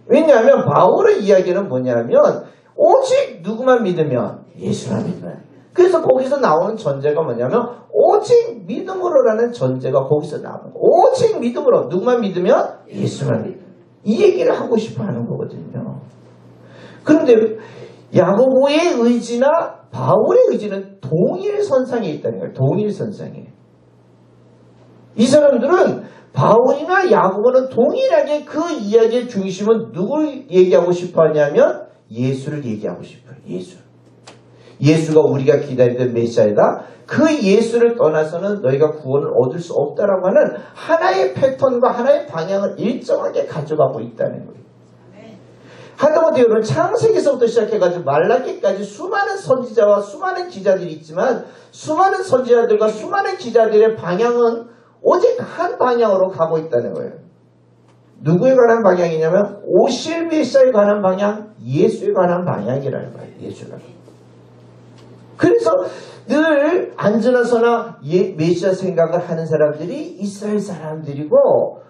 왜냐하면 바울의 이야기는 뭐냐면 오직 누구만 믿으면 예수만 믿으면 그래서 거기서 나오는 전제가 뭐냐면 오직 믿음으로라는 전제가 거기서 나오는 거예요. 오직 믿음으로 누구만 믿으면 예수만 믿으면 이 얘기를 하고 싶어 하는 거거든요. 그런데 야고보의 의지나 바울의 의지는 동일선상에 있다는 거예요. 동일선상에. 이 사람들은 바울이나 야고보는 동일하게 그 이야기의 중심은 누굴 얘기하고 싶어 하냐면 예수를 얘기하고 싶어요. 예수. 예수가 우리가 기다리던 메시아이다. 그 예수를 떠나서는 너희가 구원을 얻을 수 없다라고 하는 하나의 패턴과 하나의 방향을 일정하게 가져가고 있다는 거예요. 하다못해 여러분 창세기서부터 시작해가지고 말라기까지 수많은 선지자와 수많은 기자들이 있지만 수많은 선지자들과 수많은 기자들의 방향은 오직 한 방향으로 가고 있다는 거예요. 누구에 관한 방향이냐면 오실 메시아에 관한 방향, 예수에 관한 방향이라는 거예요. 예수가. 그래서 늘 안전하서나 메시아 생각을 하는 사람들이 이스라엘 사람들이고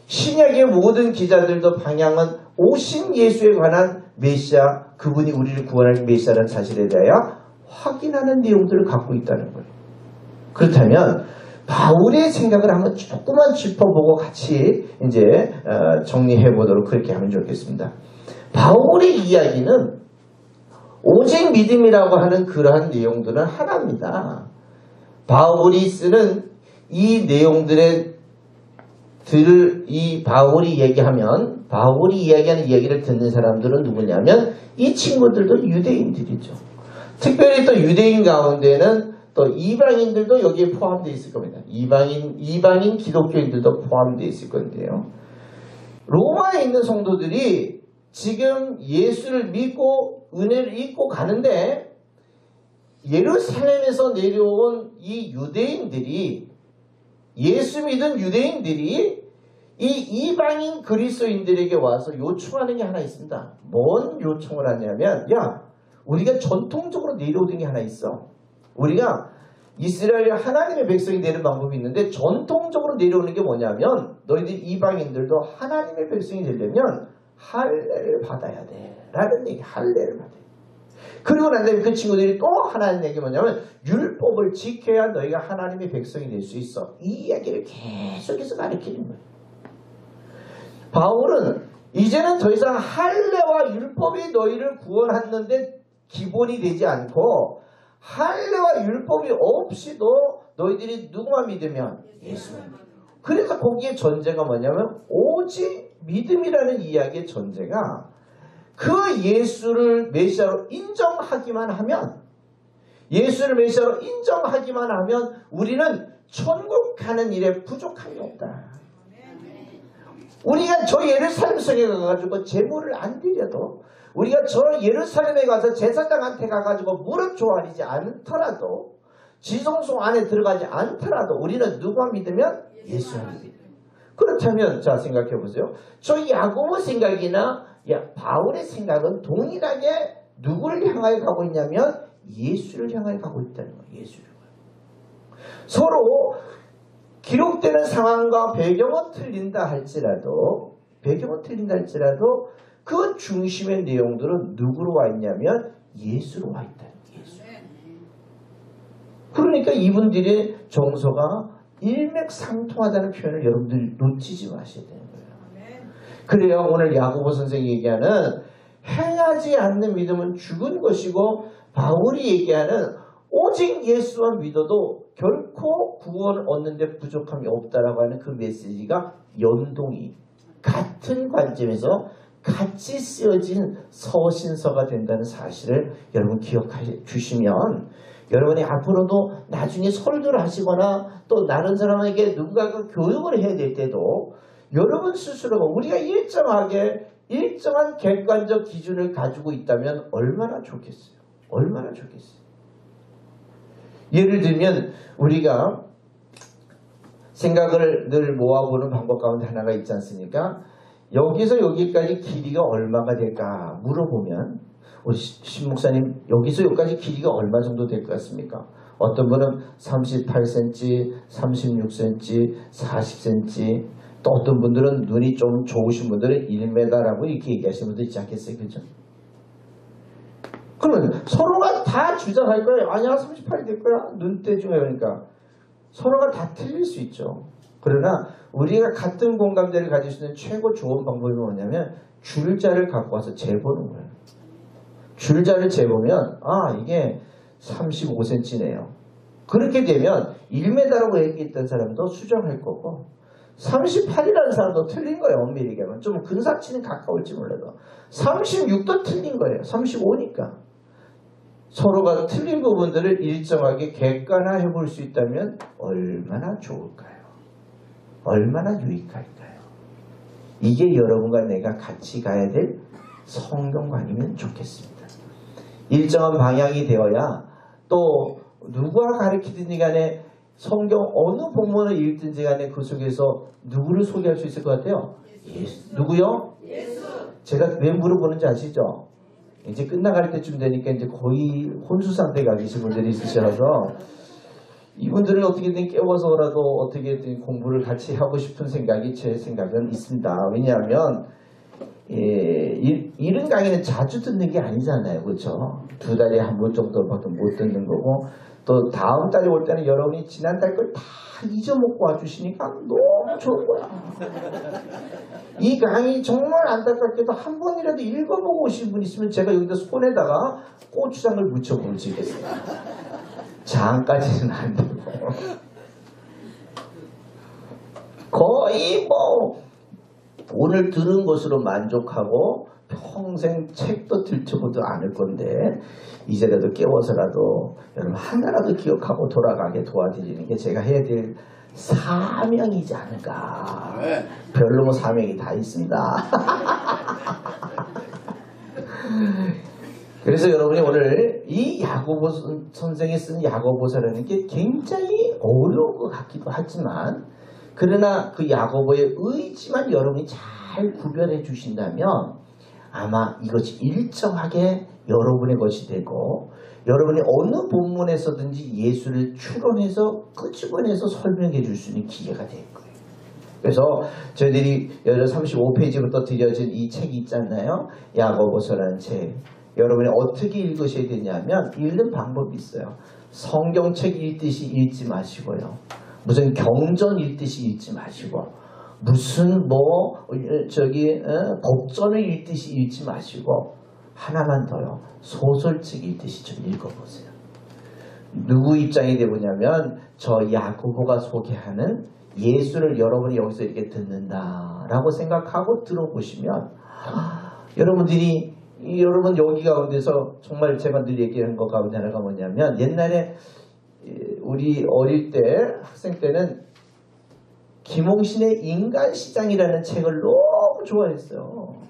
신약의 모든 기자들도 방향은 오신 예수에 관한 메시아, 그분이 우리를 구원할 메시아라는 사실에 대하여 확인하는 내용들을 갖고 있다는 거예요. 그렇다면 바울의 생각을 한번 조금만 짚어보고 같이 이제 정리해 보도록 그렇게 하면 좋겠습니다. 바울의 이야기는 오직 믿음이라고 하는 그러한 내용들은 하나입니다. 바울이 쓰는 이 내용들의 이 바울이 얘기하면 바울이 이야기하는 이야기를 듣는 사람들은 누구냐면 이 친구들도 유대인들이죠. 특별히 또 유대인 가운데는 또 이방인들도 여기에 포함되어 있을 겁니다. 이방인 기독교인들도 포함되어 있을 건데요. 로마에 있는 성도들이 지금 예수를 믿고 은혜를 입고 가는데 예루살렘에서 내려온 이 유대인들이 예수 믿은 유대인들이 이 이방인 그리스도인들에게 와서 요청하는 게 하나 있습니다. 뭔 요청을 하냐면 야 우리가 전통적으로 내려오는 게 하나 있어. 우리가 이스라엘 하나님의 백성이 되는 방법이 있는데 전통적으로 내려오는 게 뭐냐면 너희들 이방인들도 하나님의 백성이 되려면 할례를 받아야 돼 라는 얘기. 할례를 받아야 돼. 그리고 난 다음에 그 친구들이 또 하나님 얘기 뭐냐면 율법을 지켜야 너희가 하나님의 백성이 될 수 있어. 이 이야기를 계속해서 가르치는 거예요. 바울은 이제는 더 이상 할례와 율법이 너희를 구원하는데 기본이 되지 않고 할례와 율법이 없이도 너희들이 누구만 믿으면 예수만 믿어. 그래서 거기에 전제가 뭐냐면 오직 믿음이라는 이야기의 전제가 그 예수를 메시아로 인정하기만 하면 예수를 메시아로 인정하기만 하면 우리는 천국 가는 일에 부족함이 없다. 우리가 저 예루살렘 성에 가가지고 제물을 안 드려도 우리가 저 예루살렘에 가서 제사장한테 가가지고 무릎 조아리지 않더라도 지성소 안에 들어가지 않더라도 우리는 누가 믿으면 예수를 믿어요. 그렇다면 자 생각해 보세요. 저 야고보 생각이나 바울의 생각은 동일하게 누구를 향하여 가고 있냐면 예수를 향하여 가고 있다는 거예요. 예수를. 서로 기록되는 상황과 배경은 틀린다 할지라도 그 중심의 내용들은 누구로 와 있냐면 예수로 와 있다는 거예요. 예수. 그러니까 이분들의 정서가 일맥상통하다는 표현을 여러분들이 놓치지 마셔야 되는 거예요. 그래요. 오늘 야고보 선생이 얘기하는 행하지 않는 믿음은 죽은 것이고 바울이 얘기하는 오직 예수만 믿어도 결코 구원을 얻는 데 부족함이 없다라고 하는 그 메시지가 연동이 같은 관점에서 같이 쓰여진 서신서가 된다는 사실을 여러분 기억해 주시면 여러분이 앞으로도 나중에 설교를 하시거나 또 다른 사람에게 누군가가 교육을 해야 될 때도 여러분 스스로가 우리가 일정한 객관적 기준을 가지고 있다면 얼마나 좋겠어요. 얼마나 좋겠어요. 예를 들면 우리가 생각을 늘 모아보는 방법 가운데 하나가 있지 않습니까? 여기서 여기까지 길이가 얼마가 될까 물어보면 신 목사님 여기서 여기까지 길이가 얼마 정도 될 것 같습니까? 어떤 분은 38cm, 36cm, 40cm 또 어떤 분들은 눈이 좀 좋으신 분들은 1m라고 이렇게 얘기하시는 분들 있지 않겠어요? 그죠? 그러면 서로가 다 주장할 거예요. 아니야 38이 될 거야. 눈대중에 그러니까 서로가 다 틀릴 수 있죠. 그러나 우리가 같은 공감대를 가질 수 있는 최고 좋은 방법이 뭐냐면 줄자를 갖고 와서 재보는 거예요. 줄자를 재보면 이게 35cm네요. 그렇게 되면 1m라고 얘기했던 사람도 수정할 거고 38이라는 사람도 틀린 거예요. 엄밀히 얘기하면. 좀 근사치는 가까울지 몰라도 36도 틀린 거예요. 35니까. 서로가 틀린 부분들을 일정하게 객관화해 볼 수 있다면 얼마나 좋을까요? 얼마나 유익할까요? 이게 여러분과 내가 같이 가야 될 성경관이면 좋겠습니다. 일정한 방향이 되어야 또 누가 가르치든지 간에 성경 어느 본문을 읽든지 간에 그 속에서 누구를 소개할 수 있을 것 같아요? 예수. 누구요? 예수. 제가 왜 물어보는지 아시죠? 이제 끝나갈 때쯤 되니까 이제 거의 혼수 상태에 가 계신 분들이 있으셔서 이분들을 어떻게든 깨워서라도 어떻게든 공부를 같이 하고 싶은 생각이 제 생각은 있습니다. 왜냐하면 이런 강의는 자주 듣는 게 아니잖아요. 그렇죠? 2달에 한 번 정도밖에 못 듣는 거고 또 다음 달에 올 때는 여러분이 지난달 걸 다 잊어먹고 와주시니까 너무 좋은 거야. 이 강의 정말 안타깝게도 한 번이라도 읽어보고 오신 분 있으면 제가 여기다 손에다가 고추장을 묻혀 보시겠습니다. 장까지는 안 되고 거의 뭐 오늘 들은 것으로 만족하고 평생 책도 들춰보도 않을 건데 이제라도 깨워서라도 여러분 하나라도 기억하고 돌아가게 도와드리는 게 제가 해야 될 사명이지 않을까. 별로 뭐 사명이 다 있습니다. 그래서 여러분이 오늘 이 야고보 선생이 쓴 야고보서라는 게 굉장히 어려운 것 같기도 하지만 그러나 그 야고보의 의지만 여러분이 잘 구별해 주신다면 아마 이것이 일정하게 여러분의 것이 되고 여러분이 어느 본문에서든지 예수를 추론해서 끄집어내서 설명해 줄 수 있는 기회가 될 거예요. 그래서 저희들이 35페이지부터 드려진 이 책이 있잖아요. 야고보서라는 책. 여러분이 어떻게 읽으셔야 되냐면 읽는 방법이 있어요. 성경책 읽듯이 읽지 마시고요. 무슨 경전 읽듯이 읽지 마시고 무슨 법전을 읽듯이 읽지 마시고 하나만 더요. 소설책 읽듯이 좀 읽어보세요. 누구 입장이 되보냐면 저 야고보가 소개하는 예수를 여러분이 여기서 이렇게 듣는다라고 생각하고 들어보시면 여러분 여기 가운데서 정말 제가 늘 얘기하는 것 가운데 하나가 뭐냐면 옛날에 우리 어릴 때 학생 때는 김홍신의 인간시장이라는 책을 너무 좋아했어요.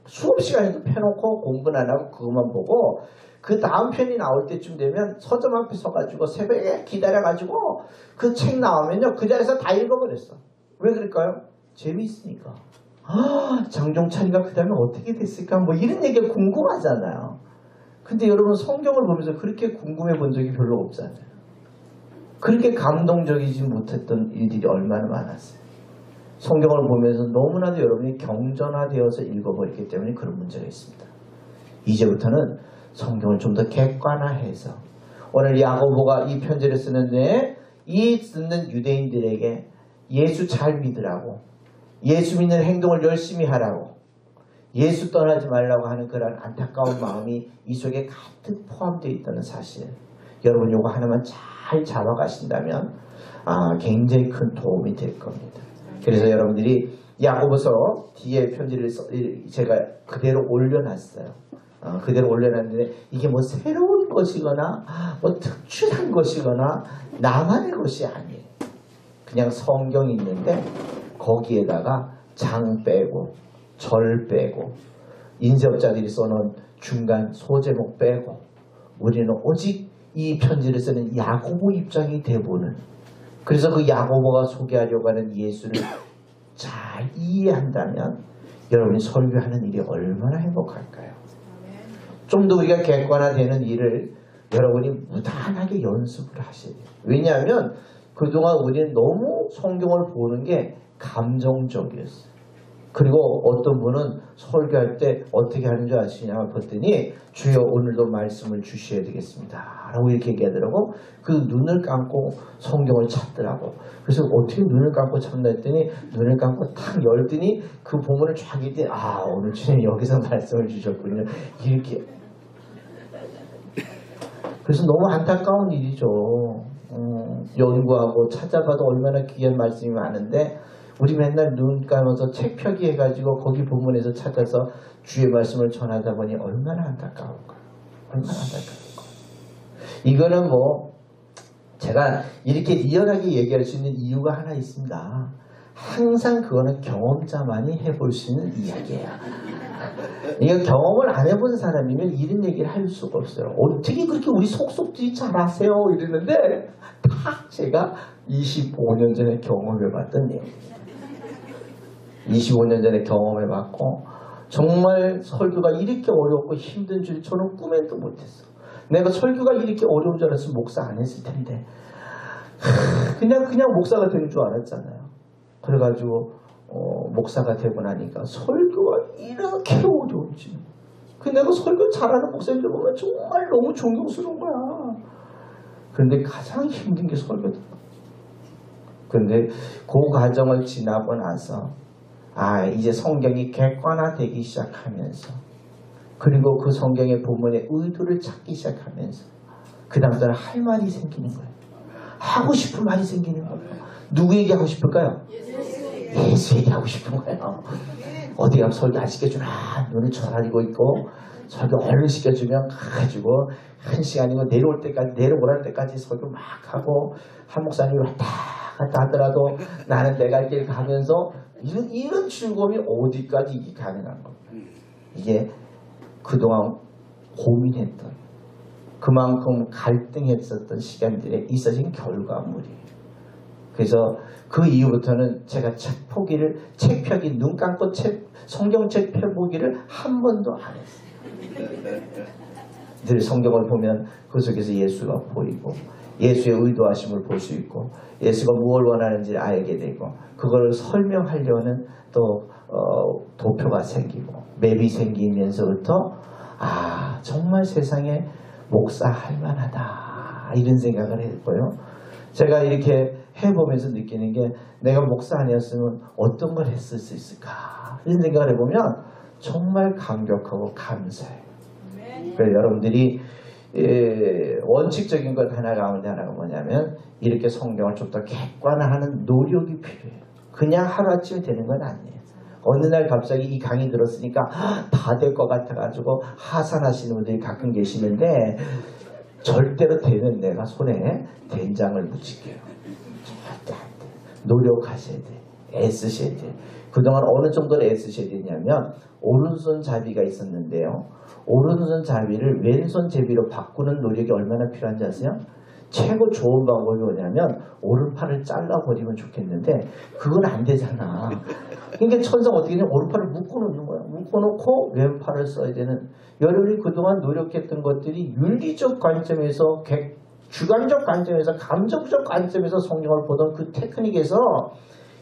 수업 시간에도 펴놓고 공부는 안 하고 그것만 보고 그 다음 편이 나올 때쯤 되면 서점 앞에 서가지고 새벽에 기다려가지고 그 책 나오면요 그 자리에서 다 읽어버렸어. 왜 그럴까요? 재미있으니까. 장종찬이가 그 다음에 어떻게 됐을까 뭐 이런 얘기가 궁금하잖아요. 근데 여러분 성경을 보면서 그렇게 궁금해 본 적이 별로 없잖아요. 그렇게 감동적이지 못했던 일들이 얼마나 많았어요. 성경을 보면서 너무나도 여러분이 경전화되어서 읽어버렸기 때문에 그런 문제가 있습니다. 이제부터는 성경을 좀 더 객관화해서 오늘 야고보가 이 편지를 쓰는데 이 듣는 유대인들에게 예수 잘 믿으라고 예수 믿는 행동을 열심히 하라고 예수 떠나지 말라고 하는 그런 안타까운 마음이 이 속에 가득 포함되어 있다는 사실 여러분 이거 하나만 잘 잡아가신다면 굉장히 큰 도움이 될 겁니다. 그래서 여러분들이 야고보서 뒤에 편지를 제가 그대로 올려놨어요. 그대로 올려놨는데 이게 뭐 새로운 것이거나 뭐 특출한 것이거나 나만의 것이 아니에요. 그냥 성경이 있는데 거기에다가 장 빼고 절 빼고 인쇄업자들이 써놓은 중간 소제목 빼고 우리는 오직 이 편지를 쓰는 야고보 입장이 돼보는 그래서 그 야고보가 소개하려고 하는 예수를 잘 이해한다면 여러분이 설교하는 일이 얼마나 행복할까요? 좀 더 우리가 객관화되는 일을 여러분이 무단하게 연습을 하셔야 돼요. 왜냐하면 그동안 우리는 너무 성경을 보는 게 감정적이었어요. 그리고 어떤 분은 설교할 때 어떻게 하는 줄 아시냐 봤더니 주여 오늘도 말씀을 주셔야 되겠습니다 라고 이렇게 얘기하더라고. 그 눈을 감고 성경을 찾더라고. 그래서 어떻게 눈을 감고 찾나 했더니 눈을 감고 탁 열더니 그 본문을 쫙 읽더니 오늘 주님 여기서 말씀을 주셨군요 이렇게. 그래서 너무 안타까운 일이죠. 연구하고 찾아봐도 얼마나 귀한 말씀이 많은데 우리 맨날 눈 감아서 책 펴기 해가지고 거기 본문에서 찾아서 주의 말씀을 전하다 보니 얼마나 안타까울까. 얼마나 안타까울까. 이거는 뭐 제가 이렇게 리얼하게 얘기할 수 있는 이유가 하나 있습니다. 항상 그거는 경험자만이 해볼 수 있는 이야기예요. 이거 경험을 안 해본 사람이면 이런 얘기를 할 수가 없어요. 어떻게 그렇게 우리 속속들이 잘하세요? 이러는데 다 제가 25년 전에 경험해봤던 내용이에요. 25년 전에 경험해봤고 정말 설교가 이렇게 어렵고 힘든 줄 저는 꿈에도 못했어. 내가 설교가 이렇게 어려운 줄 알았으면 목사 안 했을 텐데 그냥 목사가 되는 줄 알았잖아요. 그래가지고 목사가 되고 나니까 설교가 이렇게 어려운지 내가 설교 잘하는 목사님들 보면 정말 너무 존경스러운 거야. 그런데 가장 힘든 게 설교다. 그런데 그 과정을 지나고 나서 이제 성경이 객관화되기 시작하면서 그리고 그 성경의 본문의 의도를 찾기 시작하면서 그 다음부터는 할 말이 생기는 거예요. 하고 싶은 말이 생기는 거예요. 누구에게 하고 싶을까요? 예수에게 하고 싶은 거예요. 어디 가면 설교 안 시켜주나 눈을 쳐다리고 있고 설교 얼른 시켜주면 가지고 1시간이고 내려오랄 때까지 설교 막 하고 한 목사님이 왔다 갔다 하더라도 나는 내 갈 길 가면서 이런 즐거움이 어디까지 이게 가능한 겁니까? 이게 그동안 고민했던 그만큼 갈등했었던 시간들에 있어진 결과물이에요. 그래서 그 이후부터는 제가 책 펴기 눈 감고 성경책 펴보기를 한 번도 안 했어요. 늘 성경을 보면 그 속에서 예수가 보이고 예수의 의도하심을 볼 수 있고 예수가 무엇을 원하는지 알게 되고 그걸 설명하려는 또 도표가 생기고 맵이 생기면서부터 정말 세상에 목사할 만하다 이런 생각을 했고요. 제가 이렇게 해보면서 느끼는 게 내가 목사 아니었으면 어떤 걸 했을 수 있을까 이런 생각을 해보면 정말 감격하고 감사해요. 그래서 여러분들이 원칙적인 것 하나가 뭐냐면 이렇게 성경을 좀 더 객관화하는 노력이 필요해요. 그냥 하루아침에 되는 건 아니에요. 어느 날 갑자기 이 강의 들었으니까 다 될 것 같아가지고 하산하시는 분들이 가끔 계시는데 절대로 되면 내가 손에 된장을 묻힐게요. 절대 안 돼. 노력하셔야 돼. 애쓰셔야 돼. 그동안 어느 정도로 애쓰셔야 되냐면 오른손 잡이가 있었는데요. 오른손 잡이를 왼손 제비로 바꾸는 노력이 얼마나 필요한지 아세요? 최고 좋은 방법이 뭐냐면 오른팔을 잘라버리면 좋겠는데 그건 안 되잖아. 그러니까 천사가 어떻게 되냐면 오른팔을 묶어놓는 거야. 묶어놓고 왼팔을 써야 되는 여러분이 그동안 노력했던 것들이 윤리적 관점에서 주관적 관점에서 감정적 관점에서 성경을 보던 그 테크닉에서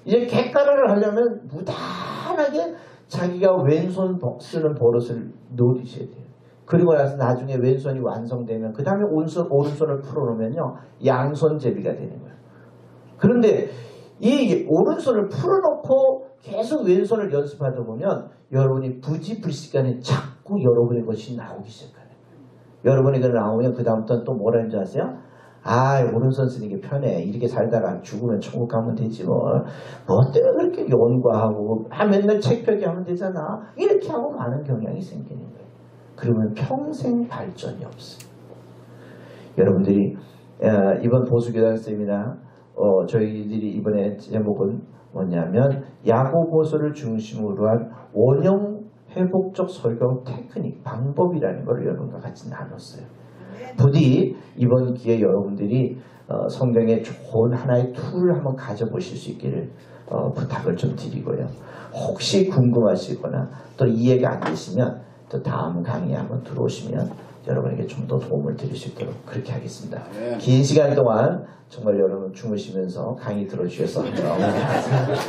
이제 객관화를 하려면 무단하게 자기가 왼손 쓰는 버릇을 노리셔야 돼요. 그리고 나서 나중에 왼손이 완성되면 그 다음에 오른손을 풀어놓으면요 양손 제비가 되는 거예요. 그런데 이 오른손을 풀어놓고 계속 왼손을 연습하다 보면 여러분이 부지불식간에 자꾸 여러분의 것이 나오기 시작하는 거예요. 여러분이 그 나오면 그 다음부터는 또 뭐라는 줄 아세요? 오른손 쓰는 게 편해. 이렇게 살다가 죽으면 천국 가면 되지 뭐 때문에 그렇게 연구하고 맨날 책 펴기 하면 되잖아. 이렇게 하고 많은 경향이 생기는 거예요. 그러면 평생 발전이 없어요. 여러분들이 이번 보수교단 세미나 저희들이 이번에 제목은 뭐냐면 야고보서를 중심으로 한 원형 회복적 설교 테크닉 방법이라는 걸 여러분과 같이 나눴어요. 부디 이번 기회에 여러분들이 성경의 좋은 하나의 툴을 한번 가져보실 수 있기를 부탁을 좀 드리고요. 혹시 궁금하시거나 또 이해가 안 되시면 또 다음 강의에 한번 들어오시면 여러분에게 좀 더 도움을 드릴 수 있도록 그렇게 하겠습니다. 긴 시간 동안 정말 여러분 주무시면서 강의 들어주셔서 너무 감사합니다.